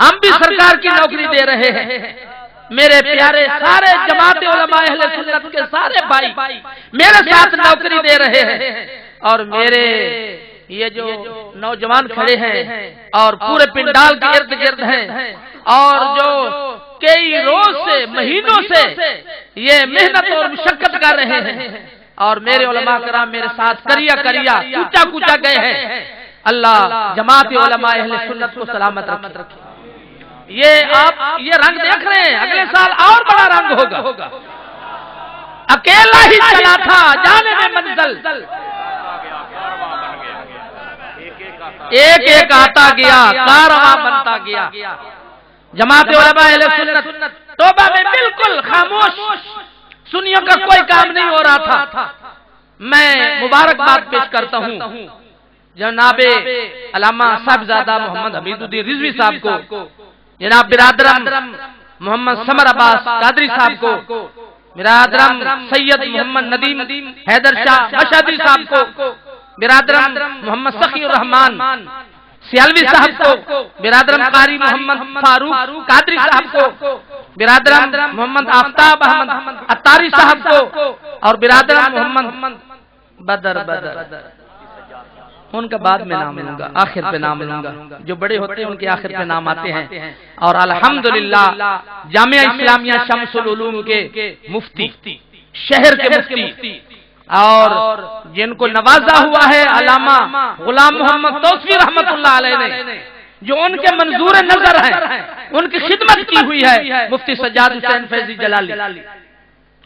ہم بھی سرکار کی نوکری دے رہے ہیں، میرے پیارے سارے جماعت علماء اہل سنت کے سارے بھائی میرے ساتھ نوکری دے رہے ہیں، اور میرے یہ جو نوجوان کھڑے ہیں اور پورے پنڈال کے ارد گرد ہیں، اور جو کئی روز سے مہینوں سے یہ محنت اور مشقت کر رہے ہیں، اور میرے علماء کرام میرے ساتھ کریا کوچا کوچا گئے ہیں، اللہ جماعت علماء اہل سنت کو سلامت رکھے۔ یہ آپ یہ رنگ دیکھ رہے ہیں، اگلے سال اور بڑا رنگ ہوگا۔ اکیلا ہی چلا تھا جانے میں منزل، ایک ایک آتا گیا کارواں بنتا گیا۔ جماعت علماء اہل سنت توبہ میں بالکل خاموش، سنیوں کا کوئی کام نہیں ہو رہا تھا۔ میں مبارکباد پیش کرتا ہوں جناب علامہ صاحبزادہ محمد حمید الدین رضوی صاحب کو، جناب برادرم محمد سمر عباس قادری صاحب کو، برادرم سید محمد ندیم حیدر شاہ مشہدی صاحب کو، برادرم محمد سخی الرحمان سیالوی صاحب کو، برادرم قاری محمد فاروق قادری صاحب کو، برادرم محمد آفتاب احمد اتاری صاحب کو، اور برادرم محمد بدر ان کا بعد میں نام لوں گا، آخر پہ نام لوں گا، جو بڑے ہوتے ہیں ان کے آخر پہ نام آتے ہیں۔ اور الحمدللہ جامعہ اسلامیہ شمس العلوم کے مفتی، شہر کے مفتی، اور جن کو نوازا ہوا ہے علامہ غلام محمد توسیفی رحمت اللہ علیہ نے، جو ان کے منظور نظر ہیں، ان کی خدمت کی ہوئی ہے، مفتی سجاد حسین فیضی جلالی۔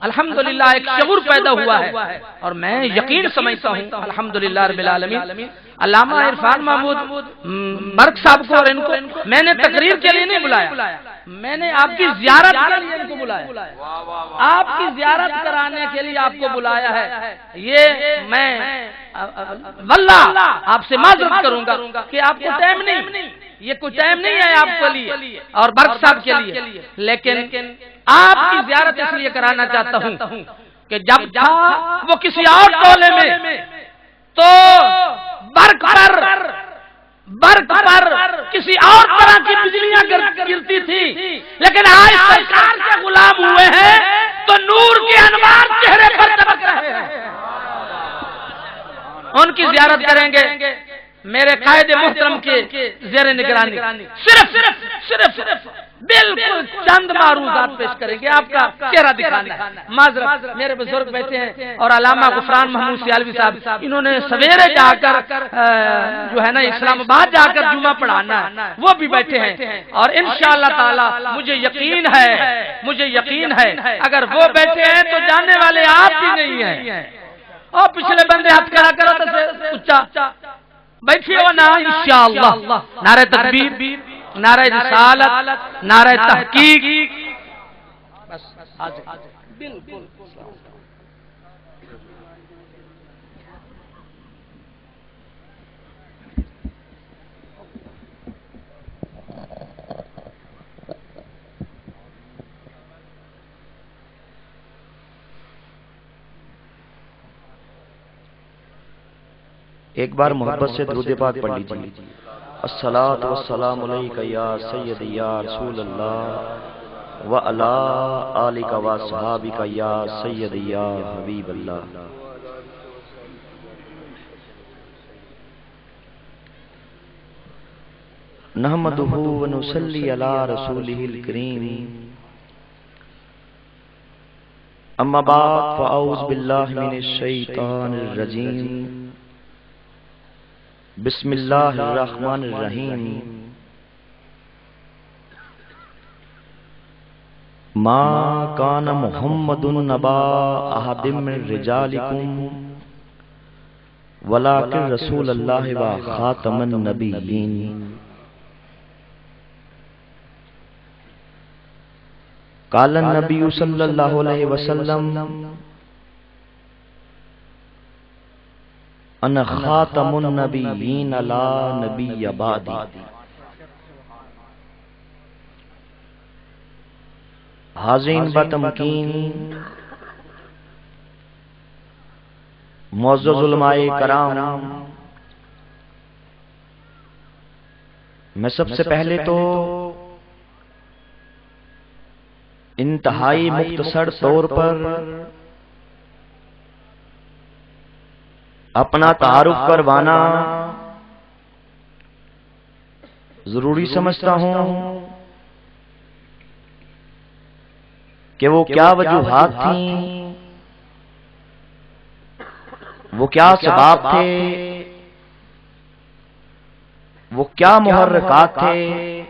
الحمدللہ ایک شعور پیدا ہوا ہے، اور میں یقین سمجھتا ہوں الحمدللہ رب العالمین۔ علامہ عرفان محمود مرک صاحب کو اور ان کو میں نے تقریر کے لیے نہیں بلایا، میں نے آپ کی زیارت کے لیے ان کو بلایا، آپ کی زیارت کرانے کے لیے آپ کو بلایا ہے۔ یہ میں واللہ آپ سے معذرت کروں گا کہ آپ کو ٹائم نہیں، یہ کوئی ٹائم نہیں ہے آپ کے لیے اور برق صاحب کے لیے، لیکن آپ کی زیارت اس لیے کرانا چاہتا ہوں کہ جب تھا وہ کسی اور ٹولے میں تو برق پر کسی اور طرح کی بجلیاں گرتی تھی، لیکن آج سرکار کے غلام ہوئے ہیں تو نور کے انوار چہرے پر چمک رہے ہیں۔ ان کی زیارت کریں گے میرے قائد محترم کے زیر نگرانی، صرف بالکل چند معروضات پیش کریں گے، آپ کا چہرہ دکھانا ہے۔ معذرت میرے بزرگ بیٹھے ہیں، اور علامہ غفران محمود سیالوی صاحب انہوں نے سویرے جا کر جو ہے نا اسلام آباد جا کر جمعہ پڑھانا ہے، وہ بھی بیٹھے ہیں، اور انشاءاللہ تعالی مجھے یقین ہے اگر وہ بیٹھے ہیں تو جاننے والے آپ بھی نہیں ہیں۔ اور پچھلے بندے ہاتھ کھڑا کرو تو اچھا بیٹھے ہو نا انشاءاللہ۔ نعرہ تکبیر، نعرہ رسالت، نعرہ تحقیق، بس آج بالکل ایک بار محبت سے درود پاک پڑھ لیجیے۔ الصلاۃ والسلام علیک یا سیدی یا رسول اللہ وعلی آلک واصحابک یا سیدی یا حبیب اللہ۔ نحمدہ ونصلی علی رسولہ الکریم، اما بعد فاعوذ باللہ من الشیطان الرجیم، بسم اللہ الرحمن الرحیم۔ ما کان محمد نبا احد من رجالکم ولکن رسول اللہ و خاتم النبیین۔ قال النبی صلی اللہ علیہ وسلم انا خاتم النبیین لا نبی بعدی۔ حاضرین بتمکین معزز علماء کرام، میں سب سے پہلے تو انتہائی مختصر طور پر اپنا تعارف کروانا ضروری سمجھتا ہوں کہ وہ کیا وجوہات تھیں، وہ کیا اسباب تھے، وہ کیا محرکات تھے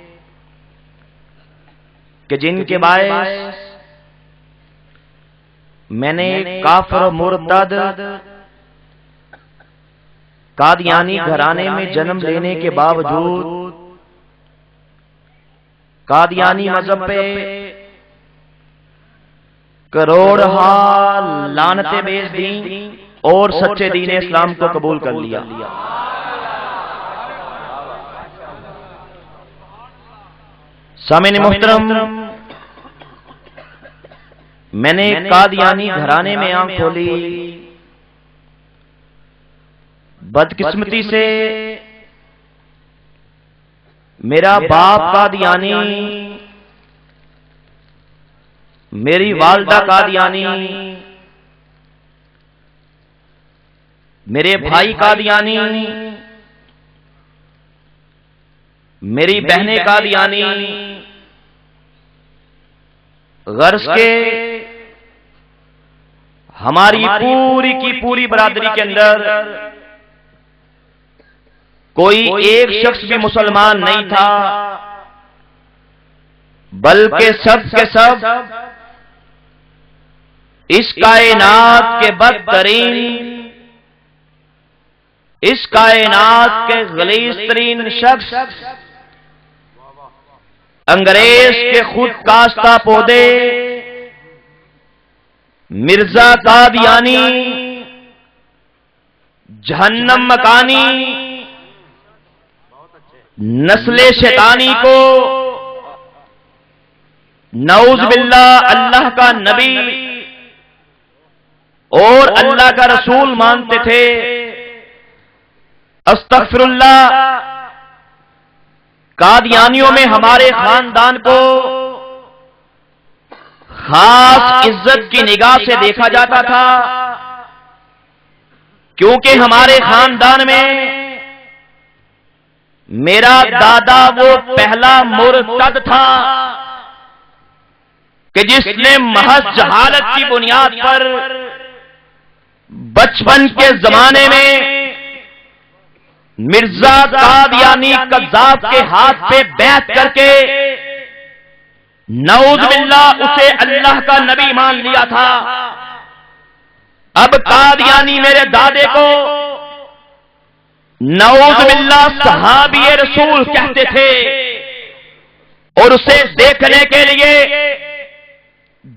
کہ جن کے باعث میں نے کافر و مرتد قادیانی گھرانے میں جنم لینے کے باوجود قادیانی مذہب پہ کروڑہا لعنتیں بیچ دیں اور سچے دین اسلام کو قبول کر لیا۔ سامعین محترم، میں نے قادیانی گھرانے میں آنکھ کھولی، بدقسمتی سے میرا باپ قادیانی، میری والدہ قادیانی، میرے بھائی قادیانی، میری بہنیں قادیانی، غرض کے ہماری پوری کی پوری برادری کے اندر کوئی ایک شخص بھی مسلمان نہیں تھا، بلکہ سب کے سب اس کائنات کے بدترین، اس کائنات کے غلیظ ترین شخص، انگریز کے خود کاشتہ پودے مرزا قادیانی، جہنم مکانی، نسل شیطانی کو نعوذ باللہ اللہ کا نبی اور اللہ کا رسول مانتے تھے، استغفر اللہ، قادیانیوں میں ہمارے خاندان کو خاص عزت کی نگاہ سے دیکھا جاتا تھا، کیونکہ ہمارے خاندان میں میرا دادا وہ پہلا مرتد تھا کہ جس نے محض جہالت کی بنیاد پر بچپن کے زمانے میں مرزا قادیانی قذاب کے ہاتھ پہ بیعت کر کے نعوذ باللہ اسے اللہ کا نبی مان لیا تھا۔ اب قادیانی میرے دادے کو نعوذ باللہ صحابی رسول کہتے تھے اور اسے دیکھنے کے لیے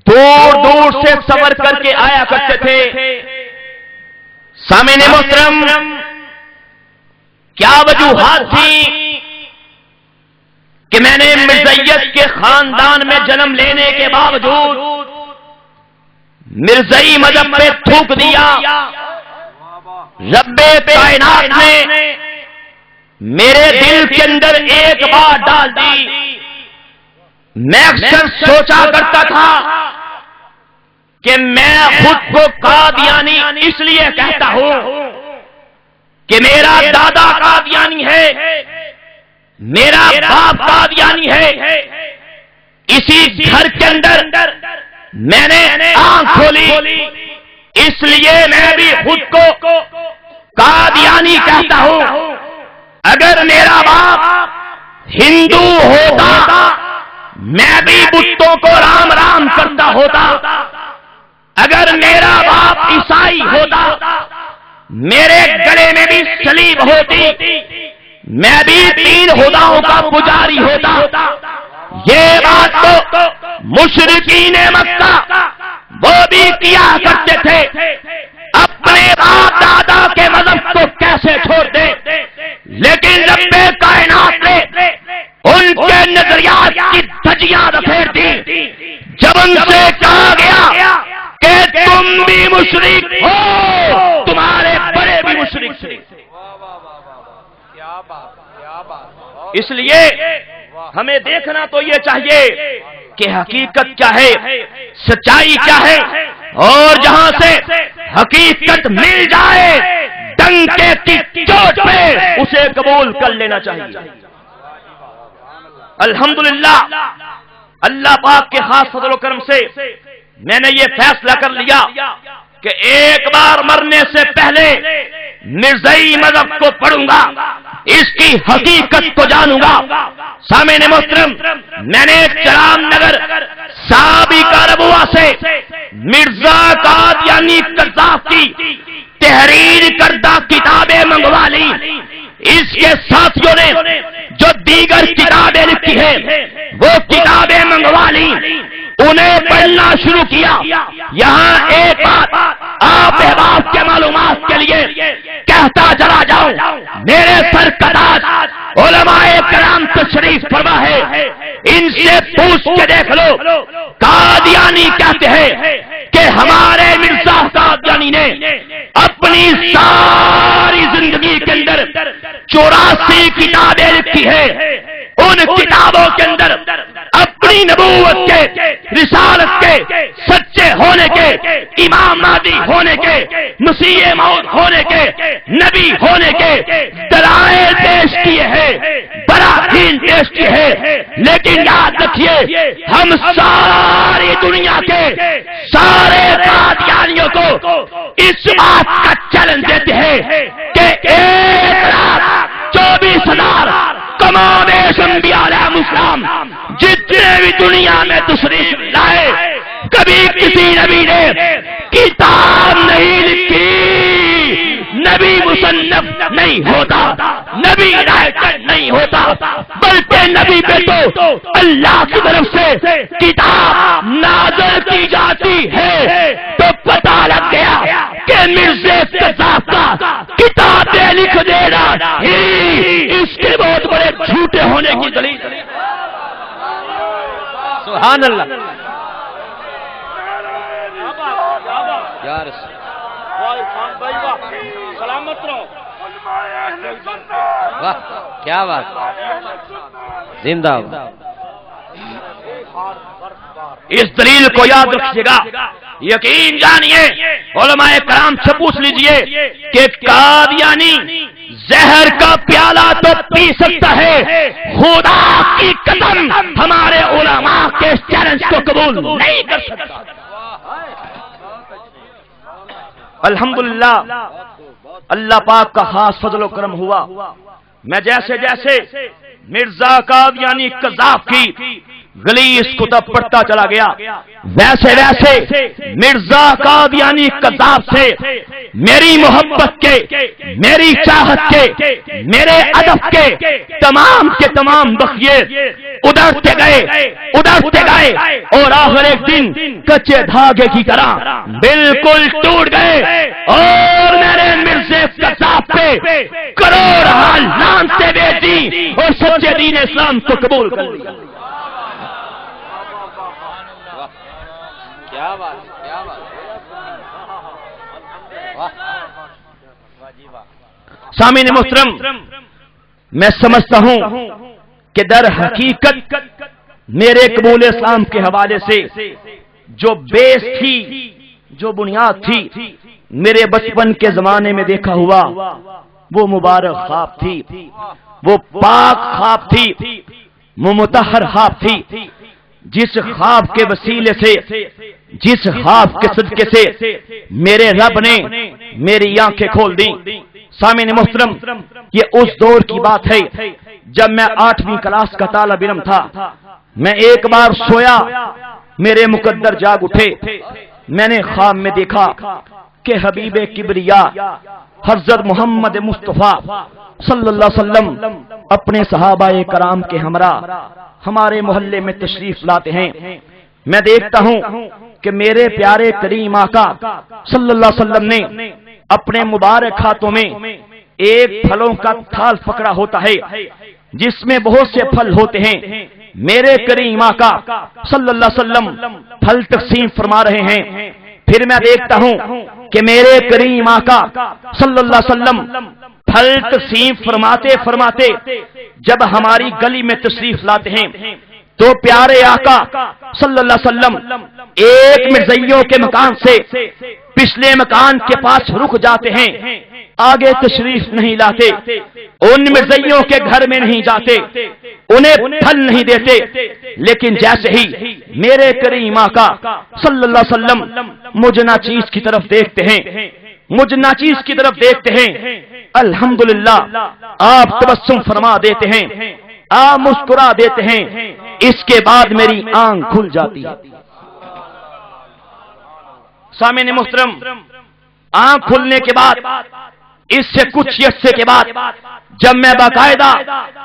دور دور سے سفر کر کے آیا کرتے تھے۔ سامعین محترم، کیا وجوہات تھی کہ میں نے مرزائیت کے خاندان میں جنم لینے کے باوجود مرزائی مذہب پہ تھوک دیا؟ رب کائنات نے میرے دل کے اندر ایک بات ڈال دی۔ میں اکثر سوچا کرتا تھا کہ میں خود کو قادیانی اس لیے کہتا ہوں کہ میرا دادا قادیانی ہے، میرا باپ قادیانی ہے۔ اسی گھر کے اندر میں نے آنکھ کھولی، اس لیے میں بھی خود کو قادیانی کہتا ہوں۔ اگر میرا باپ ہندو ہوتا میں بھی بتوں کو رام رام کرتا ہوتا، اگر میرا باپ عیسائی ہوتا میرے گلے میں بھی صلیب ہوتی، میں بھی 3 خداؤں کا پجاری ہوتا۔ یہ بات تو مشرکین مکہ وہ بھی کیا کرتے تھے، اپنے باپ دادا کے مذہب کو کیسے چھوڑ دے، لیکن رب کائنات نے ان کے نظریات کی دھجیاں رکھیر دی جب ان سے کہا گیا کہ تم بھی مشرک ہو، تمہارے بڑے بھی مشرک تھے۔ اس لیے ہمیں دیکھنا تو یہ چاہیے کہ حقیقت کیا ہے، سچائی کیا ہے، اور جہاں سے حقیقت مل جائے ڈنکے کی چوٹ پہ اسے قبول کر لینا چاہیے۔ الحمدللہ اللہ پاک کے خاص فضل و کرم سے میں نے یہ فیصلہ کر لیا کہ ایک بار مرنے سے پہلے مرزائی مذہب کو پڑھوں گا، اس کی حقیقت کو جانوں گا۔ سامعین محترم، میں نے چرام نگر سابقہ ربوہ سے مرزا قادیانی قذاف کی تحریر کردہ کتابیں منگوا لی۔ اس کے ساتھیوں نے جو دیگر کتابیں لکھی ہیں وہ کتابیں منگوا لی، انہیں پڑھنا شروع کیا۔ یہاں ایک بات آپ احباب کے معلومات کے لیے کہتا چلا جاؤں، میرے سرکرداز علماء کرام تشریف فرما ہے، ان سے پوچھ کے دیکھ لو، قادیانی کہتے ہیں کہ ہمارے مرزا قادیانی نے اپنی ساری زندگی کے اندر 84 کتابیں لکھی ہے، ان کتابوں کے اندر اپنی نبوت کے، رسالت کے، سچے ہونے کے، امام مہدی ہونے کے، مسیح موعود ہونے کے، نبی ہونے کے دلائل پیش کیے ہیں، براہین پیش کیے ہیں۔ لیکن یاد رکھیے، ہم ساری دنیا کے سارے قادیانیوں کو اس بات کا چیلنج دیتے ہیں کہ 1,24,000 تمام انبیاء علیہ السلام جتنے بھی دنیا میں تشریف لائے، کبھی کسی نبی نے کتاب نہیں لکھی، نبی مصنف نہیں ہوتا، نبی رائٹر نہیں ہوتا، بلکہ نبی پہ تو اللہ کی طرف سے کتاب نازل کی جاتی ہے۔ تو پتہ لگ گیا کہ مرزا قذاف کا کتابیں لکھ دینا ہی اس کے بہت بڑے جھوٹے ہونے کی دلیل۔ سبحان اللہ۔ سلامت رہو، واہ کیا بات، زندہ باد۔ اس دلیل کو یاد رکھیے گا، یقین جانیے، علماء کرام سے پوچھ لیجئے کہ قادیانی زہر کا پیالہ تو پی سکتا ہے، خدا کی قسم ہمارے علماء کے چیلنج کو قبول نہیں کر سکتا۔ الحمدللہ اللہ پاک کا خاص فضل و کرم ہوا، میں جیسے جیسے مرزا قادیانی قذاف کی غلیظ کتب پڑھتا چلا گیا، ویسے ویسے مرزا قادیانی قذاف سے میری محبت کے، میری چاہت کے، میرے ادب کے تمام بخیے ادھرتے گئے اور آخر ایک دن کچے دھاگے کی طرح بالکل ٹوٹ گئے، اور میرے مرزا قذاف پہ کروڑ لعنتیں بیچی اور سچے دین اسلام کو قبول کر لیا۔ کیا بات، کیا بات۔ سامعین محترم، میں سمجھتا ہوں کہ در حقیقت میرے قبول اسلام کے حوالے سے جو بیس تھی، جو بنیاد تھی، میرے بچپن کے زمانے میں دیکھا ہوا وہ مبارک خواب تھی، وہ پاک خواب تھی، وہ مطہر خواب تھی، جس خواب کے وسیلے سے، جس خواب کے صدقے سے میرے رب نے میری آنکھیں کھول دی۔ سامعین محترم، یہ اس دور کی بات ہے جب میں 8ویں کلاس کا طالب علم تھا۔ میں ایک بار سویا، میرے مقدر جاگ اٹھے، میں نے خواب میں دیکھا کہ حبیب کبریا حضرت محمد مصطفیٰ صلی اللہ علیہ وسلم اپنے صحابہ کرام کے ہمراہ ہمارے محلے میں تشریف لاتے ہیں۔ میں دیکھتا ہوں کہ میرے پیارے کریم آقا صلی اللہ علیہ وسلم نے اپنے مبارک ہاتھوں میں ایک پھلوں کا تھال پکڑا ہوتا ہے جس میں بہت سے پھل ہوتے ہیں۔ میرے کریم آقا صلی اللہ علیہ وسلم پھل تقسیم فرما رہے ہیں۔ پھر میں دیکھتا ہوں کہ میرے کریم آقا صلی اللہ علیہ وسلم پھل تقسیم فرماتے فرماتے جب ہماری گلی میں تشریف لاتے ہیں تو پیارے آقا صلی اللہ علیہ وسلم ایک مرزائیوں کے مکان سے پچھلے مکان کے پاس رک جاتے ہیں، آگے تشریف نہیں لاتے، ان مرزائیوں کے گھر میں نہیں جاتے، انہیں پھل نہیں دیتے، لیکن جیسے ہی میرے کریم آقا صلی اللہ علیہ وسلم مجھ ناچیز کی طرف دیکھتے ہیں، مجھ ناچیز کی طرف دیکھتے ہیں، الحمدللہ آپ تبسم فرما دیتے ہیں، آپ مسکرا دیتے ہیں، اس کے بعد میری آنکھ کھل جاتی ہے۔ سامعین محترم، آنکھ کھلنے کے بعد اس سے کچھ عرصے کے بعد جب میں باقاعدہ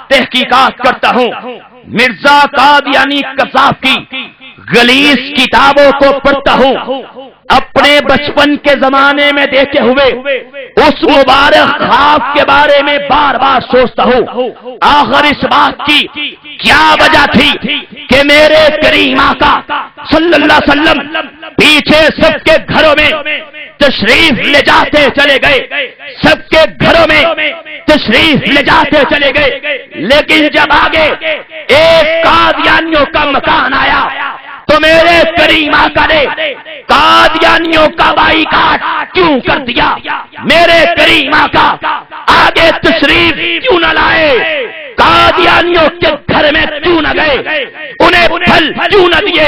تحقیقات کرتا ہوں، مرزا قادیانی قذاف کی غلیظ کتابوں کو پڑھتا ہوں، اپنے بچپن کے زمانے میں دیکھے ہوئے اس مبارک خواب کے بارے میں بار بار سوچتا ہوں، آخر اس بات کی کیا وجہ تھی کہ میرے کریم آقا صلی اللہ علیہ وسلم پیچھے سب کے گھروں میں تشریف لے جاتے چلے گئے، سب کے گھروں میں تشریف لے جاتے چلے گئے، لیکن جب آگے ایک قادیانیوں کا مکان آیا تو میرے کریم آقا نے قادیانیوں کا بائیکاٹ کیوں کر دیا؟ میرے کریم آقا آگے تشریف کیوں نہ لائے؟ قادیانیوں کے گھر میں کیوں نہ گئے؟ انہیں پھل کیوں نہ دیے؟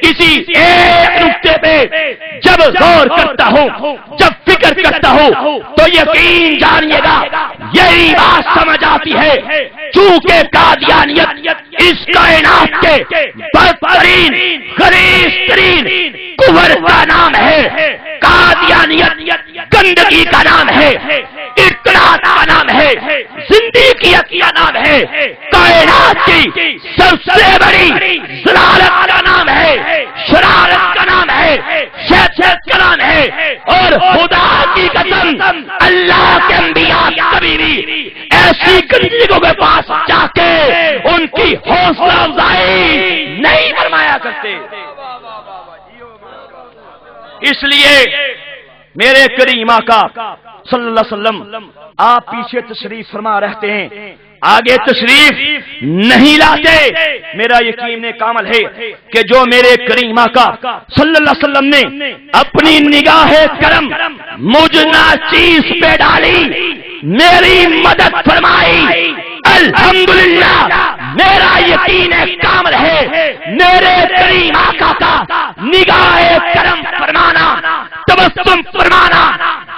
اسی ایک نقطے پہ جب غور کرتا ہوں، جب فکر کرتا ہوں تو یقین جانیے گا یہی بات سمجھ آتی ہے، چونکہ قادیانیت اس کائنات کے بدترین غلیظ ترین کفر کا نام ہے، قادیانیت گندگی کا نام ہے، اطلاعات کا نام ہے، زندگیت کا نام ہے، کائنات کی سب سے بڑی ضلالت کا نام ہے، شرارت کا نام ہے، شیطانت کا نام ہے، اور خدا کی قسم اللہ کے انبیاء کبھی بھی ایسی گندگیوں کے پاس جا کے ان کی حوصلہ افزائی نہیں فرمایا کرتے۔ اس لیے میرے کریم آقا صلی اللہ علیہ وسلم آپ پیچھے تشریف فرما رہتے ہیں، آگے تشریف نہیں لاتے۔ میرا یقین کامل ہے کہ جو میرے کریم آقا صلی اللہ علیہ وسلم نے اپنی نگاہ کرم مجھ ناچیز پہ ڈالی، میری مدد فرمائی، الحمدللہ میرا یقین کامل ہے میرے کریم آقا کا نگاہ کرم فرمانا، تبسم فرمانا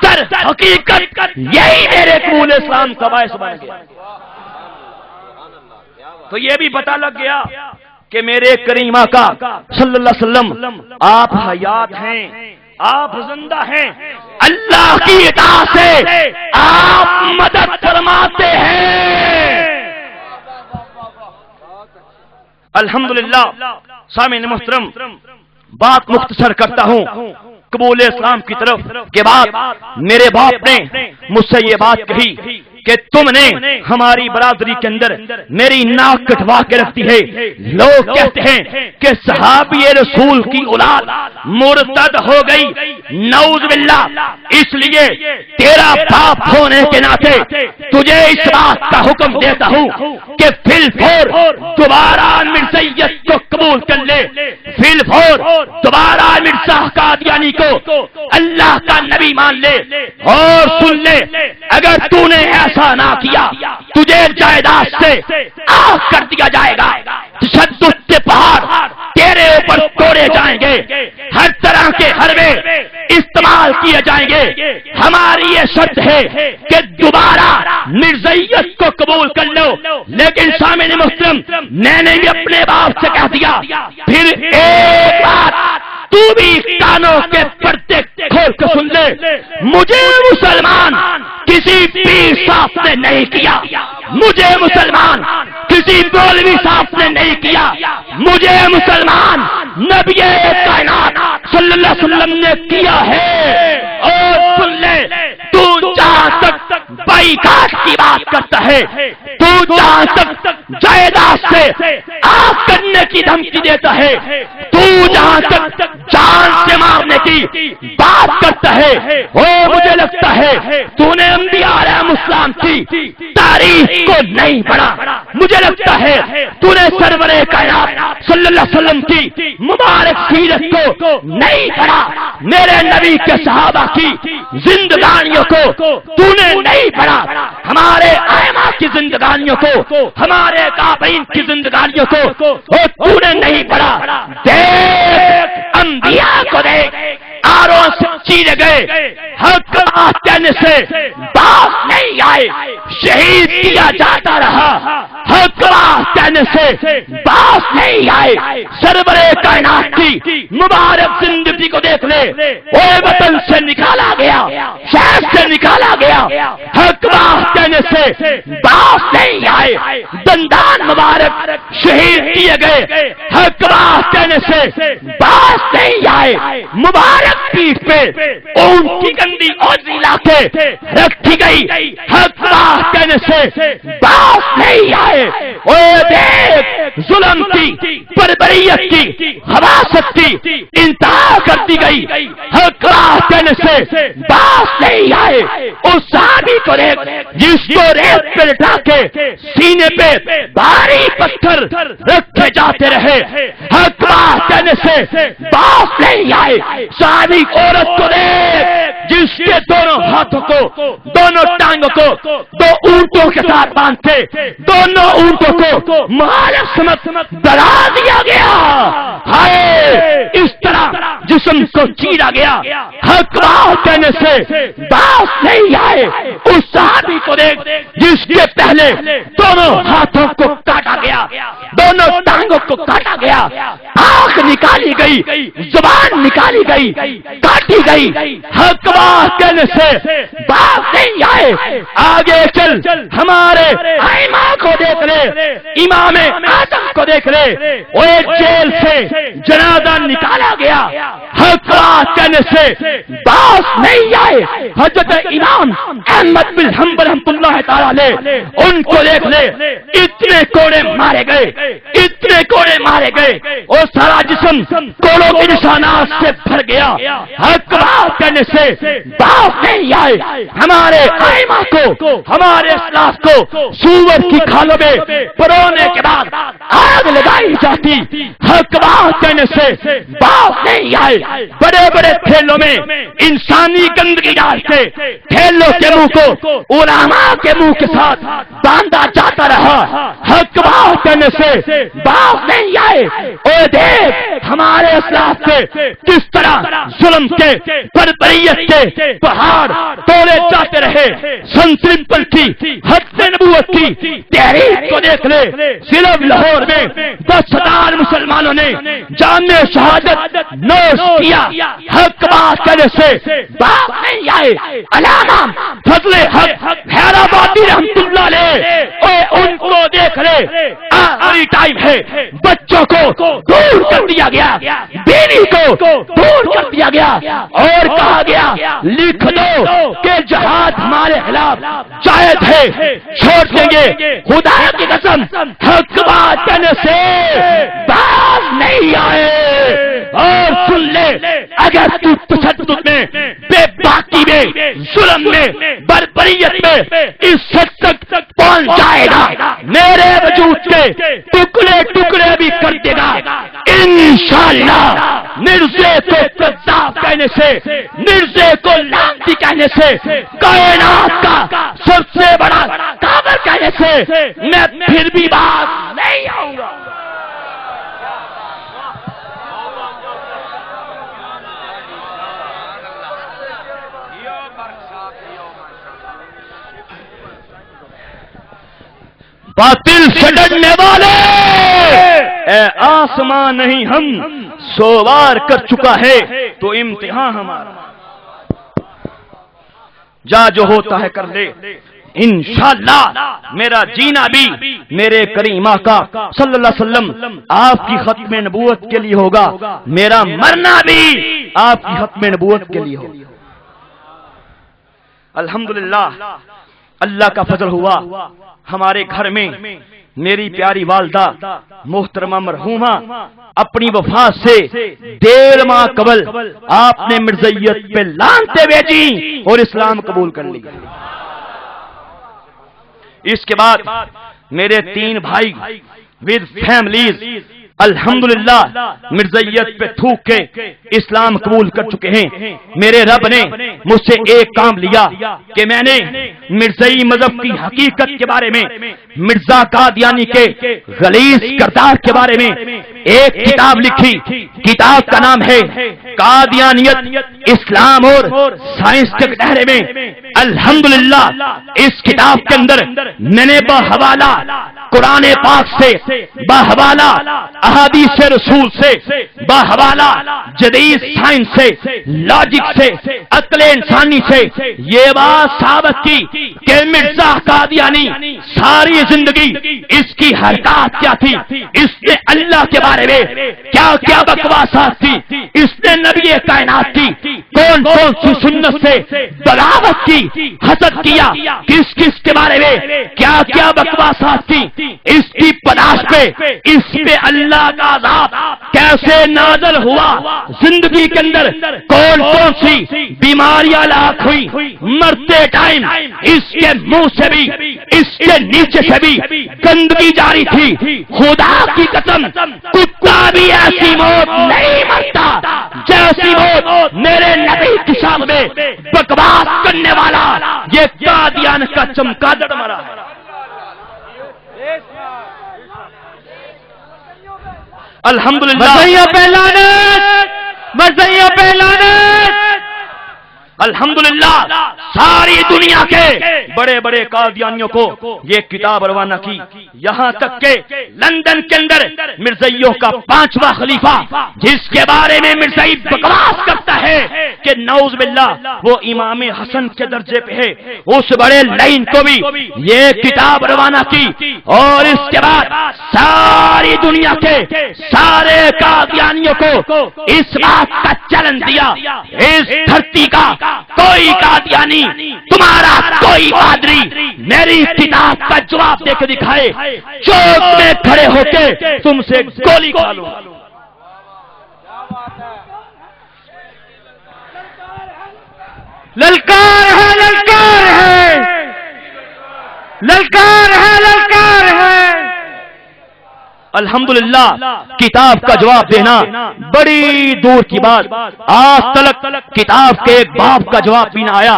در حقیقت یہی میرے قبول اسلام کا باعث بن گیا۔ تو یہ بھی پتہ لگ گیا کہ میرے کریم آقا صلی اللہ علیہ وسلم آپ حیات ہیں، آپ زندہ ہیں، اللہ کی اطاعت سے آپ مدد فرماتے ہیں۔ الحمدللہ سامعین محترم، بات مختصر کرتا ہوں قبول اسلام کی طرف کے بعد میرے باپ نے مجھ سے یہ بات کہی کہ تم نے ہماری برادری کے اندر میری ناک کٹوا کے رکھتی ہے، لوگ کہتے ہیں کہ صحابی رسول کی اولاد مرتد ہو گئی، نعوذ باللہ، اس لیے تیرا باپ ہونے کے ناطے تجھے اس بات کا حکم دیتا ہوں کہ فی الفور دوبارہ مرزائیت کو قبول کر لے، فی الفور دوبارہ مرزا قادیانی کو اللہ کا نبی مان لے، اور سن لے اگر تو نے ایسا نہ کیا تجھے جائیداد سے آگ کر دیا جائے گا، تشدد کے پہاڑ تیرے اوپر توڑے جائیں گے، ہر طرح کے حربے استعمال کیے جائیں گے۔ ہماری یہ شرط ہے کہ دوبارہ مرزائیت کو قبول کر لو، لیکن سامعین محترم میں نے بھی اپنے باپ سے کہہ دیا، پھر ایک بات تو بھی کانوں کے پردے کھول کے سن لے، مجھے مسلمان کسی پیر صاحب نے نہیں کیا، مجھے مسلمان کسی مولوی صاحب نے نہیں کیا، مجھے مسلمان نبی کائنات صلی اللہ علیہ وسلم نے کیا ہے۔ اور سن لے، تو جہاں تک بائیکاٹ کی بات کرتا ہے، تو جہاں تک جائیداد سے آگ کرنے کی دھمکی دیتا ہے، تو جہاں تک جان سے مارنے کی بات کرتا ہے، وہ مجھے لگتا ہے تو نے انبیاء علیہ السلام کی تاریخ کو نہیں پڑھا، مجھے لگتا ہے تو نے سرور کائنات وسلم کی مبارک سیرت کو نہیں پڑھا، میرے نبی کے صحابہ کی زندگانیوں کو تو نے نہیں پڑھا، ہمارے ائمہ کی زندگانیوں کو، ہمارے تابعین کی زندگانیوں کو تو نے نہیں پڑھا۔ دیکھ انبیاء کو دیکھ، آروں سے چیرے گئے، حق بات کہنے سے باز نہیں آئے، شہید کیا جاتا رہا، حق بات کہنے سے باز نہیں آئے۔ سرور کائنات کی مبارک زندگی کو دیکھ لے، وہ وطن سے نکالا گیا، شہر سے نکالا گیا، حق بات کہنے سے باز نہیں آئے۔ دندان مبارک شہید کیے گئے، حق بات کہنے سے باز نہیں آئے۔ مبارک پیٹھ پہ اونٹ کی گندی اوزی لا کے رکھی گئی، حق بات کہنے سے باز نہیں آئے۔ اوے دیکھ ظلم کی، بربریت کی، خباثت کی انتہا کر دی گئی، حق بات کہنے سے باز نہیں آئے۔ اس صحابی کو دیکھ جس کو ریت پہ لٹا کے سینے پہ بھاری پتھر رکھے جاتے رہے، حق بات کہنے سے باز نہیں آئے۔ صحابی عورت کو دیکھ جس کے دونوں ہاتھوں کو، دونوں ٹانگوں کو دو اونٹوں کے ساتھ باندھتے، دونوں اونٹوں کو مہارت سمت ڈرا دیا گیا، ہائے اس طرح جسم کو چیرا گیا، حق بات کہنے سے باز نہیں آئے۔ اس صحابی کو دیکھ جس کے پہلے دونوں ہاتھوں کو کاٹا گیا، دونوں ٹانگوں کو کاٹا گیا، آنکھ نکالی گئی، زبان نکالی گئی، کاٹی گئی، حق بات کہنے سے باز نہیں آئے۔ آگے چل ہمارے ائمہ کو دیکھ لے، امام اعظم کو دیکھ لے، وہ جیل سے جنازہ نکالا گیا، حق بات کہنے سے باز نہیں آئے۔ حضرت امام احمد بن حنبل رحمۃ اللہ تعالی علیہ، ان کو دیکھ لے، اتنے کوڑے مارے گئے، اتنے کوڑے مارے گئے، اور سارا جسم کوڑوں کے نشانات سے بھر گیا، حق بات کہنے سے باز نہیں آئے۔ ہمارے ائمہ کو، ہمارے اسلاف کو سور کی کھالوں میں پرونے کے بعد آگ لگائی جاتی، حق بات کہنے سے باز نہیں آئے۔ بڑے بڑے ٹھیلوں میں انسانی گندگی ڈالتے، ٹھیلوں کے منہ کو علماء کے منہ کے ساتھ باندھا جاتا رہا، حق بات کہنے سے باز نہیں آئے۔ اور دیکھ ہمارے اسلاف سے کس طرح ظلم کے، بربریت کے پہاڑ توڑے جاتے رہے۔ سن سمپل کی حد نبوت کی تحریک کو دیکھ لے، صرف لاہور میں 10,000 مسلمانوں نے جام شہادت نوش کیا، حق بات کرنے سے باز نہیں آئے۔ علامہ فضل حق حیدرآبادی رحمۃ اللہ علیہ، ان کو دیکھ لے، آخری ٹائم ہے، بچوں کو دور کر دیا گیا، بیوی کو دور کر دیا گیا، اور کہا گیا لکھ دو کہ جہاد ہمارے خلاف جائز ہے، چھوڑ دیں گے، خدا کی قسم حق بات کرنے سے باز نہیں آئے۔ اور سن لے، اگر تو تشدد میں، بے باکی میں، ظلم میں، بربریت میں اس حد تک پہنچ جائے گا، میرے وجود کے ٹکڑے ٹکڑے بھی کر دے گا انشاءاللہ۔ مرزے کو کذاب کہنے سے، مرزے کو لعنتی کہنے سے، کائنات کا سب سے بڑا کافر کہنے سے میں پھر بھی باز نہیں آؤں گا۔ باطل سے ڈرنے والے، اے آسمان نہیں ہم سوار کر چکا ہے تو امتحان ہمارا، جا جو ہوتا ہے کر لے، انشاءاللہ میرا جینا بھی میرے کریم آقا صلی اللہ علیہ وسلم آپ کی ختم نبوت کے لیے ہوگا، میرا مرنا بھی آپ کی ختم نبوت کے لیے ہوگا۔ الحمدللہ اللہ کا فضل ہوا، ہمارے گھر میں میری پیاری والدہ محترمہ مرحومہ اپنی وفات سے 1.5 ماہ قبل آپ نے مرزیت پہ لانتے بھیجی اور اسلام قبول کر لی۔ اس کے بعد میرے 3 بھائی ود فیملیز الحمدللہ مرزائیت پہ تھوک کے اسلام قبول کر چکے ہیں۔ میرے رب نے مجھ سے ایک کام لیا کہ میں نے مرزائی مذہب کی حقیقت کے بارے میں، مرزا قادیانی کے غلیظ کردار کے بارے میں ایک کتاب لکھی۔ کتاب کا نام ہے قادیانیت اسلام اور سائنس کے دائرے میں۔ الحمدللہ اس کتاب کے اندر میں نے بحوالہ قرآن پاک سے، بحوالہ احادیث رسول سے، بحوالہ جدید سائنس سے، لاجک سے، عقل انسانی سے یہ بات ثابت کی کہ مرزا قادیانی ساری زندگی اس کی حرکات کیا تھی، اس نے اللہ کے بارے میں کیا کیا بکواسات تھی، اس نے نبی کائنات کی کون کون سی سنت سے بغاوت کی، حسد کیا، کس کس کے بارے میں کیا کیا بکواسات تھی، اس کی پداش پہ، اس پہ اللہ کا عذاب کیسے نازل ہوا، زندگی کے اندر کون کون سی بیماریاں لاحق ہوئی، مرتے ٹائم اس کے منہ سے بھی، اس کے نیچے سے بھی گندگی جاری تھی۔ خدا کی قسم کتا بھی ایسی موت نہیں مرتا جیسی موت میرے نبی کی شان میں بکواس کرنے والا یہ قادیان کا چمگادڑ مرا ہے۔ الحمدللہ مرزائیوں پہ لعنت، الحمدللہ ساری دنیا کے بڑے بڑے قادیانیوں کو یہ کتاب روانہ کی، یہاں تک کہ لندن کے اندر مرزائیوں کا 5واں خلیفہ جس کے بارے میں مرزائی بکواس کرتا ہے کہ نعوذ باللہ وہ امام حسن کے درجے پہ ہے، اس بڑے لائن کو بھی یہ کتاب روانہ کی، اور اس کے بعد ساری دنیا کے سارے قادیانیوں کو اس بات کا چیلنج دیا، اس دھرتی کا کوئی قادیانی، تمہارا کوئی پادری میری کتاب کا جواب دے کے دکھائے، چوک میں کھڑے ہو کے تم سے گولی کھا لو۔ للکار ہے، للکار ہے، للکار ہے، للکار ہے۔ الحمدللہ کتاب کا جواب دینا بڑی دور کی بات، آج تلک کتاب کے ایک باب کا جواب بھی نہ آیا،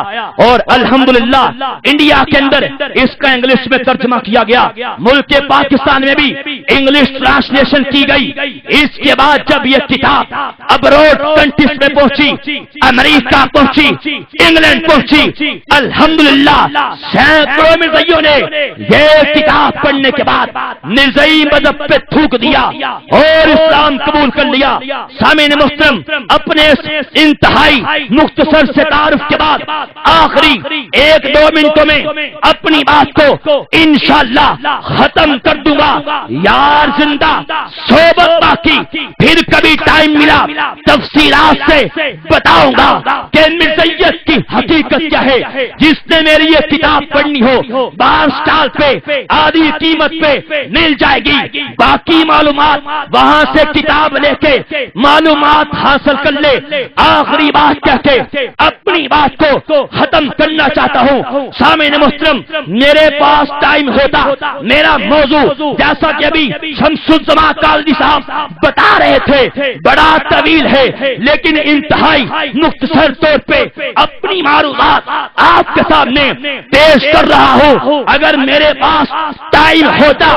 اور الحمدللہ انڈیا کے اندر اس کا انگلش میں ترجمہ کیا گیا، ملک پاکستان میں بھی انگلش ٹرانسلیشن کی گئی۔ اس کے بعد جب یہ کتاب ابروڈ کنٹریز میں پہنچی، امریکہ پہنچی، انگلینڈ پہنچی، الحمدللہ سینکڑوں مرزائیوں نے یہ کتاب پڑھنے کے بعد مرزائی مذہب پہ تھوک دیا اور اسلام قبول کر لیا۔ سامعین محترم، اپنے انتہائی مختصر سے تعارف کے بعد آخری 1-2 منٹوں میں اپنی بات کو انشاءاللہ ختم کر دوں گا۔ یار زندہ صحبت باقی، پھر کبھی ٹائم ملا تفصیلات سے بتاؤں گا کہ مرزائیت کی حقیقت کیا ہے۔ جس نے میری یہ کتاب پڑھنی ہو بار سٹال پہ آدھی قیمت پہ مل جائے گی، باقی معلومات وہاں سے کتاب لے کے معلومات حاصل کر لے۔ آخری بات کہہ کے اپنی بات کو ختم کرنا چاہتا ہوں۔ سامعین محترم، میرے پاس ٹائم ہوتا، میرا موضوع جیسا کہ ابھی شمس الزمان کالجی صاحب بتا رہے تھے بڑا طویل ہے، لیکن انتہائی مختصر طور پہ اپنی معلومات آپ کے سامنے پیش کر رہا ہوں۔ اگر میرے پاس ٹائم ہوتا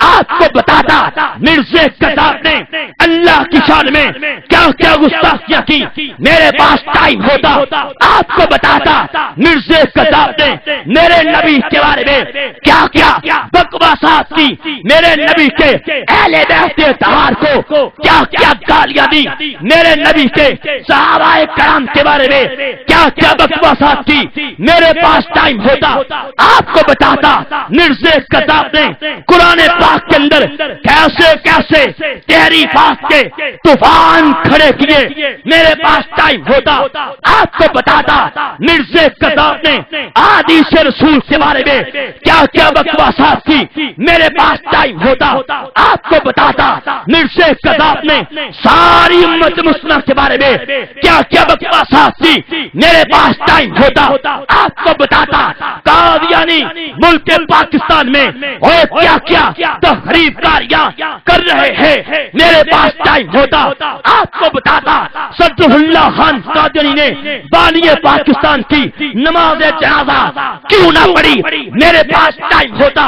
آپ کو بتاتا مرزا قذاب نے اللہ کی شان میں کیا کیا گستاخیاں کی، میرے پاس ٹائم ہوتا آپ کو بتاتا مرزا قذاب نے میرے نبی کے بارے میں کیا کیا بکواسات کی، میرے نبی کے اہل بیت اطہار کو کیا کیا گالیاں دی، میرے نبی کے صحابہ کرام کے بارے میں کیا کیا بکواسات کی، میرے پاس ٹائم ہوتا آپ کو بتاتا مرزا قذاب نے قرآن پاک کے اندر کیسے کیسے تحریفات کے طوفان کھڑے کیے، میرے پاس ٹائم ہوتا آپ کو بتاتا مرزا قذاب نے احادیث حدیث رسول کے بارے میں کیا کیا بکواسات تھی، میرے پاس ٹائم ہوتا آپ کو بتاتا۔ مرزا کذاب نے ساری امت مسلمہ کے بارے میں کیا کیا بکواسات تھی، میرے پاس ٹائم ہوتا آپ کو بتاتا۔ قادیانی ملک پاکستان میں اور کیا کیا تحریف کاریاں کر رہے ہیں، میرے پاس ٹائم ہوتا آپ کو بتاتا۔ صدر اللہ خان قادیانی نے بالی پاکستان کی نماز جنازہ کیوں نہ پڑھی، میرے پاس ٹائم ہوتا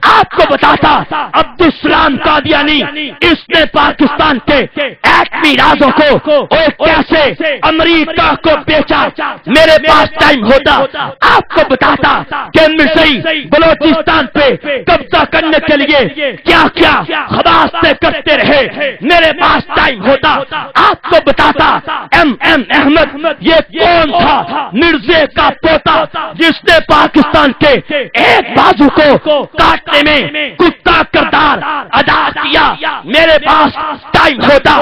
آپ کو بتاتا۔ عبدالسلام قادیانی اس نے پاکستان کے ایٹمی رازوں کو اور کیسے امریکہ کو بیچا، میرے پاس ٹائم ہوتا آپ کو بتاتا کہ مرزائی بلوچستان پہ قبضہ کرنے کے لیے کیا کیا خباستیں کرتے رہے، میرے پاس ٹائم ہوتا آپ کو بتاتا۔ ایم احمد یہ کون تھا؟ مرزا کا پوتا جس نے پاکستان کے ایک بازو کو کاٹنے میں کتا کردار ادا کیا، میرے پاس ٹائم ہوتا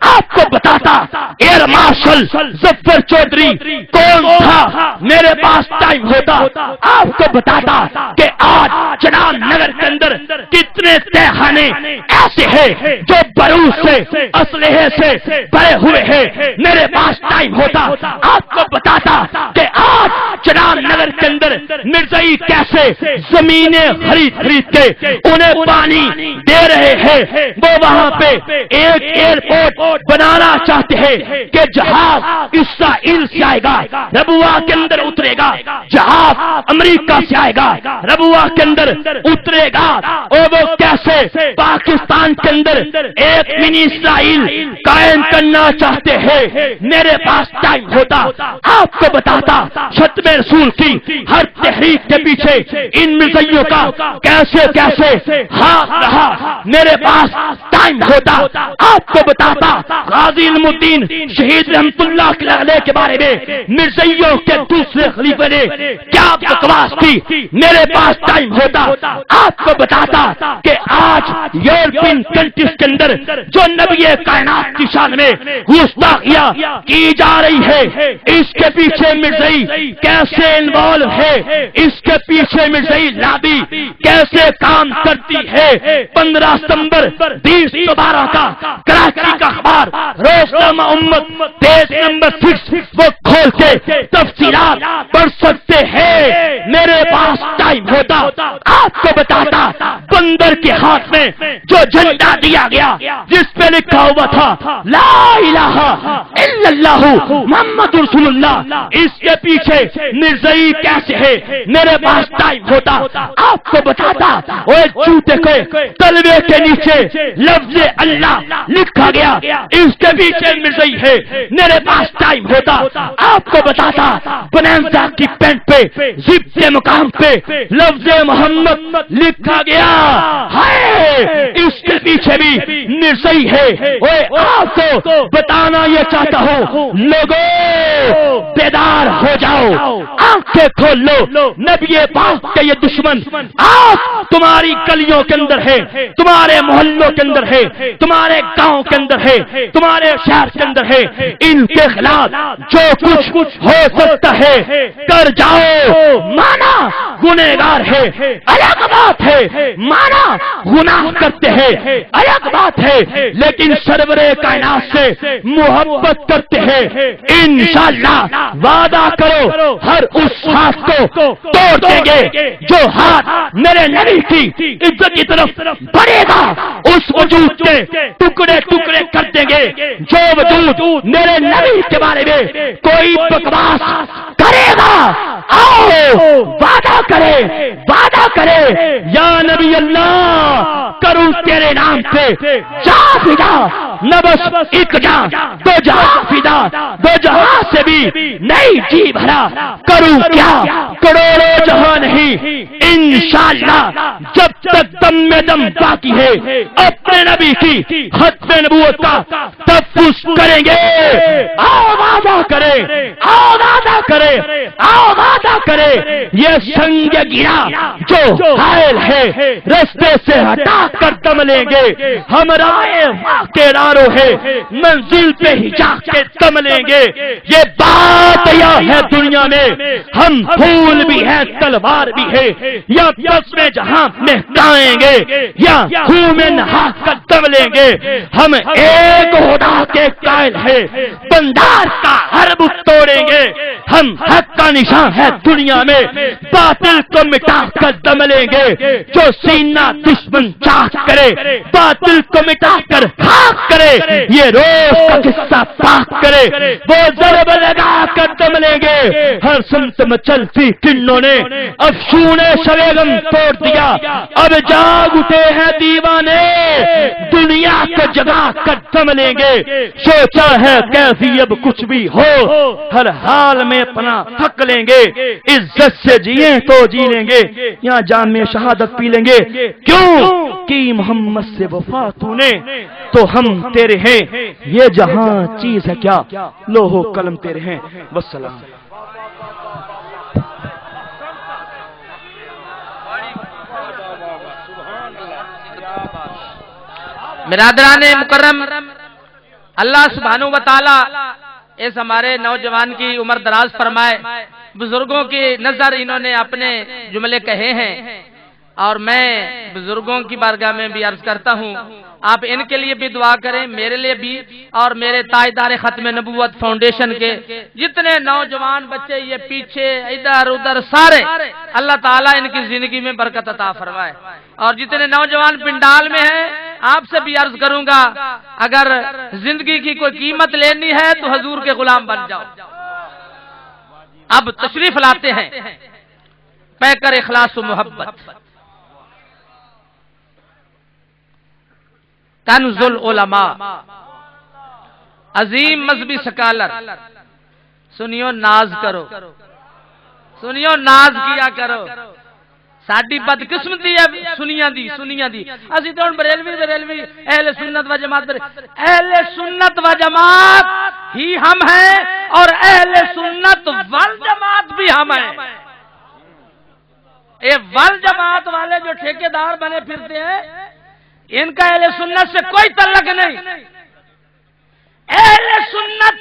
آپ کو بتاتا۔ ایئر مارشل ظفر چودھری کون تھا، میرے پاس ٹائم ہوتا آپ کو بتاتا کہ آج چنان نگر کے اندر کتنے تہخانے ایسے ہیں جو بارود سے اسلحے سے بھرے ہوئے ہیں، میرے پاس ٹائم ہوتا آپ کو بتاتا کہ آج چنان نگر کے اندر مرزائی کیسے زمینیں خرید کے انہیں پانی دے رہے ہیں، وہ وہاں پہ ایک ایئرپورٹ بنانا چاہتے ہیں کہ جہاز اسرائیل سے آئے گا ربوہ کے اندر اترے گا، جہاز امریکہ سے آئے گا ربوہ کے اندر اترے گا، اور وہ کیسے پاکستان کے اندر ایک منی اسرائیل قائم کرنا چاہتے ہیں، میرے پاس ٹائم ہوتا آپ کو بتاتا۔ ختم رسول کی ہر تحریک کے پیچھے ان مرزائیوں کا کیسے کیسے ہاتھ رہا، میرے پاس ٹائم ہوتا آپ کو بتاتا۔ غازی علم الدین شہید رحمت اللہ علیہ کے بارے میں مرزائیوں کے دوسرے خلیفے نے کیا بکواس کی، میرے پاس ٹائم ہوتا آپ کو بتاتا کہ آج یورپین کنٹریز کے اندر جو نبی کائنات کی شان میں گستاخیاں کی جا رہی ہے، اس کے پیچھے مرزائی کیسے انوالو ہے، اس کے پیچھے مرزائی لابی کیسے کام کرتی ہے۔ 15 ستمبر 2012 کا کراچی کا اخبار روزنامہ امت پیج نمبر 6 وہ کھول کے تفصیلات پڑھ سکتے ہیں، میرے پاس ٹائم ہوتا آپ کو بتاتا۔ بندر کے ہاتھ میں جو جھنڈا دیا گیا جس پہ لکھا ہوا تھا لا الہ الا اللہ محمد رسول اللہ، اس کے پیچھے مرزائی کیسے ہے، میرے پاس ٹائم ہوتا آپ کو بتاتا۔ اور جوتے کے تلوے کے نیچے لفظ اللہ لکھا گیا، اس کے پیچھے مرزائی ہے، میرے پاس ٹائم ہوتا آپ کو بتاتا۔ بنانزا کی پینٹ پہ زپ کے مقام پہ لفظ محمد لکھا گیا ہے، اس کے پیچھے بھی مرزائی ہے۔ اور آپ کو بتانا یہ چاہتا ہوں، لوگوں بیدار ہو جاؤ، آنکھیں کھول لو، نبی پاک کے یہ دشمن آج تمہاری گلیوں کے اندر ہے، تمہارے محلوں کے اندر ہے، تمہارے گاؤں کے اندر ہے، تمہارے شہر کے اندر ہے، ان کے خلاف جو کچھ ہو سکتا ہے کر جاؤ۔ مانا گنہگار ہے الگ بات ہے، مانا گناہ کرتے ہیں الگ بات ہے، لیکن سرور کائنات سے محبت کرتے ہیں، انشاءاللہ وعدہ کرو ہر اس ہاتھ کو توڑ دیں گے جو ہاتھ میرے نبی کی عزت کی طرف بڑھے گا، اس وجود کے ٹکڑے ٹکڑے کر دیں گے جو وجود میرے نبی کے بارے میں کوئی بکواس کرے گا۔ آؤ وعدہ کرے یا نبی اللہ، کروں تیرے نام پہ جا فدا، نہ بس ایک جان دو جہاں فدا، دو جہاں سے بھی نہیں جی بھرا، کروں کیا کروڑوں جہاں نہیں، انشاءاللہ جب تک دم میں دم باقی ہے اپنے نبی کی ختم نبوت کا تفوز کریں گے۔ آؤ وعدہ کرے یہ سنگ گرا جو حائل ہے رستے سے ہٹا کر دم لیں گے، ہم رائے کے رام تلواروں ہے منزل پہ ہی جا کے دم لیں گے. یہ بات ہے دنیا میں ہم پھول بھی ہیں تلوار بھی ہے, یا بس میں جہاں مہکائیں گے یا خون میں نہا کر دم لیں گے. ہم ایک خدا کے قائل ہے, بندار کا ہر بت توڑیں گے. ہم حق کا نشان ہے دنیا میں, باطل کو مٹا کر دم لیں گے. جو سینہ دشمن چاک کرے باطل کو مٹا کر خاک کرے, یہ روز کا قصہ پاک کرے, وہ ضرب لگا کر دم لیں گے. ہر سمت میں چلتی کنوں نے افسون شویغم توڑ دیا, اب جاگ اٹھے ہیں دیوانے, دنیا کو جگا کر دم لیں گے. سوچا ہے کیسی اب کچھ بھی ہو, ہر حال میں اپنا تھک لیں گے. عزت سے جیے تو جی لیں گے, یہاں جام میں شہادت پی لیں گے. کیوں کی محمد سے وفا تو نے, تو ہم تیرے ہیں. یہ جہاں چیز ہے کیا, لوح و قلم تیرے ہیں. والسلام. برادران مکرم, اللہ سبحانہ و تعالی اس ہمارے نوجوان کی عمر دراز فرمائے. بزرگوں کی نظر انہوں نے اپنے جملے کہے ہیں, اور میں بزرگوں کی بارگاہ میں بھی عرض کرتا ہوں, آپ ان کے لیے بھی دعا کریں, میرے لیے بھی, اور میرے تاجدار ختم نبوت فاؤنڈیشن کے جتنے نوجوان بچے یہ پیچھے ادھر ادھر سارے, اللہ تعالیٰ ان کی زندگی میں برکت عطا فرمائے. اور جتنے نوجوان پنڈال میں ہیں, آپ سے بھی عرض کروں گا, اگر زندگی کی کوئی قیمت لینی ہے تو حضور کے غلام بن جاؤ. اب تشریف لاتے ہیں پے کر اخلاص و محبت. کنز العلماء, عظیم مذہبی سکالر. سنیو ناز کرو, سنیو ناز کیا کرو. ساڈی بدقسمتی ہے سنیاں دی. اسی تو بریلوی اہل سنت و جماعت, اہل سنت و جماعت ہی ہم ہیں, اور اہل سنت والجماعت بھی ہم ہیں. یہ والجماعت والے جو ٹھیکیدار بنے پھرتے ہیں, ان کا اہل سنت سے کوئی تعلق نہیں. اہل سنت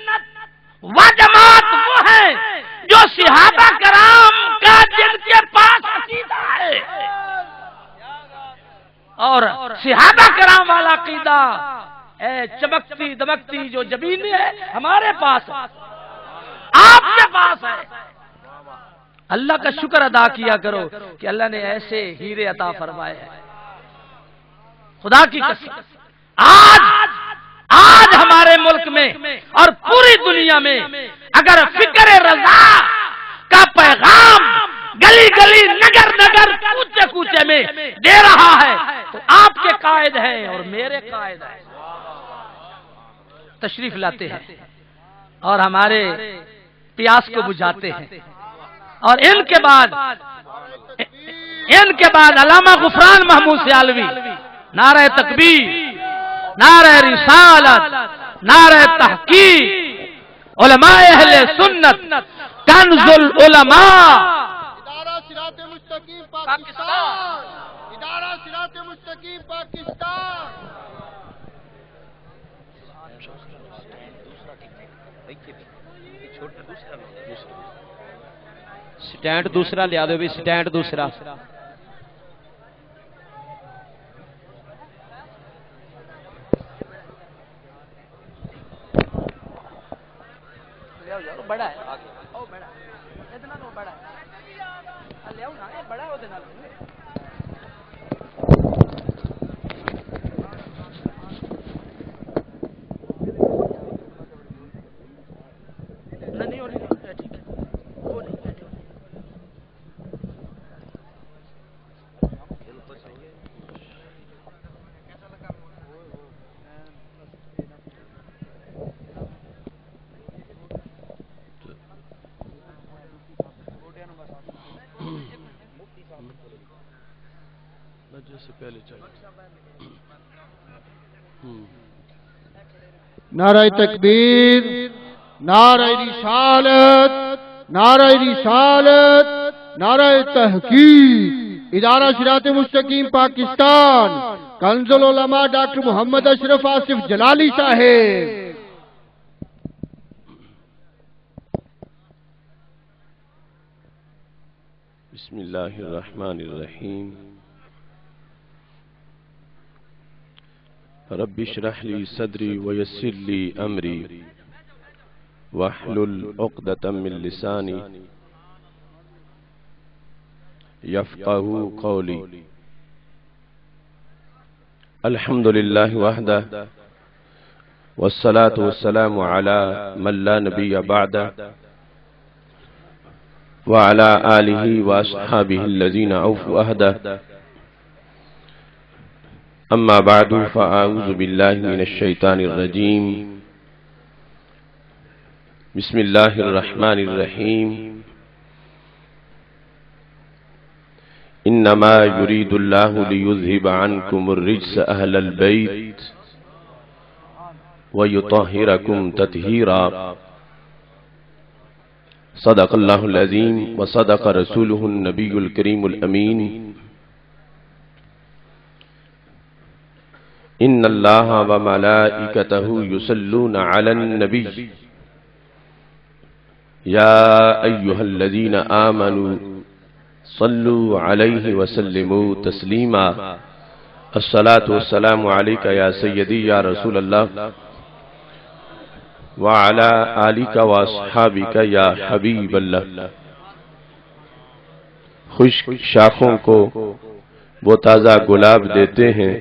و جماعت وہ ہیں جو صحابہ کرام کا جن کے پاس عقیدہ ہے, اور صحابہ کرام والا عقیدہ اے چمکتی دمکتی جو جبینی ہے ہمارے پاس, آپ کے پاس ہے. اللہ کا شکر ادا کیا کرو کہ اللہ نے ایسے ہیرے عطا فرمائے ہیں. خدا کی قسم, آج ہمارے ملک میں اور پوری دنیا میں اگر فکر رضا کا پیغام گلی گلی نگر نگر کوچے کوچے میں دے رہا ہے تو آپ کے قائد ہیں اور میرے قائد ہیں. تشریف لاتے ہیں اور ہمارے پیاس کو بجھاتے ہیں. اور ان کے بعد علامہ غفران محمود سیالوی, نعرہ تکبیر, نعرہ رسالت, نعرہ تحقیق, علماء اہل سنت, کنز العلماء, ادارہ صراط مستقیم پاکستان, ادارہ صراط مستقیم پاکستان. سٹینڈ دوسرا لیا دو بھی, سٹینڈ دوسرا. بڑا ہے اتنا تو بڑا ہے, لے نا بڑا ہوتے نا. نہیں ٹھیک ہے, وہ نہیں سے پہلے چاہیے. نعرہ تکبیر, نعرہ رسالت, نعرہ رسالت, نعرہ تحقیق, ادارہ صراط مستقیم پاکستان, کنز العلماء ڈاکٹر محمد اشرف آصف جلالی صاحب. بسم اللہ الرحمن الرحیم. رب اشرح لی صدری ویسر لی امری واحلل عقدۃ من لسانی یفقہوا قولی. الحمد للہ وحدہ والصلاة والسلام علی من لا نبی بعدہ وعلى آلہ واصحابہ الذین اوفوا عہدہ. اما بعد فاعوذ باللہ من الشیطان الرجیم. بسم اللہ الرحمن الرحیم. انما یرید اللہ لیذہب عنکم الرجس اہل البیت ویطہرکم تطہیرا. صدق اللہ العظیم وصدق رسولہ النبی الکریم الامین. ان اللہ وملائکتہ یصلون علی النبی یا ایہا الذین آمنوا صلوا علیہ وسلموا تسلیما. الصلاة والسلام علیکہ یا سیدی یا رسول اللہ وعلی آلک واصحابک یا حبیب اللہ. خشک شاخوں کو وہ تازہ گلاب دیتے ہیں،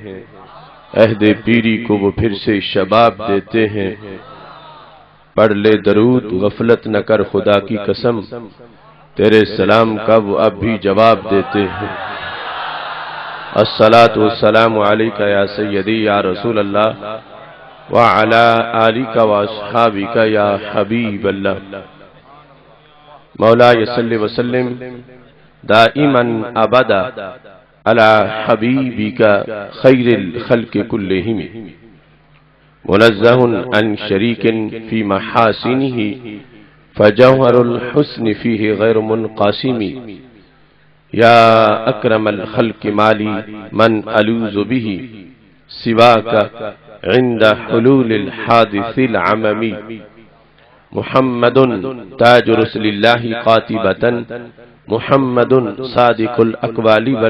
عہد پیری کو وہ پھر سے شباب دیتے ہیں. پڑھ لے درود غفلت نہ کر خدا کی قسم، تیرے سلام کا وہ اب بھی جواب دیتے ہیں. الصلاۃ والسلام علیکہ یا سیدی یا رسول اللہ وعلی آلک واصحابک یا حبیب اللہ. مولاي صل وسلم دائما ابدا علی حبیبک خیر الخلق کلہم منزہ عن شریک فی محاسنہ فجوہر الحسن فیہ غیر منقاسم. یا اکرم الخلق مالی من الوذ بہ سواک عند حلول الحادث العممی. محمد تاج رسل اللہ قاتبة محمد صادق الاقوال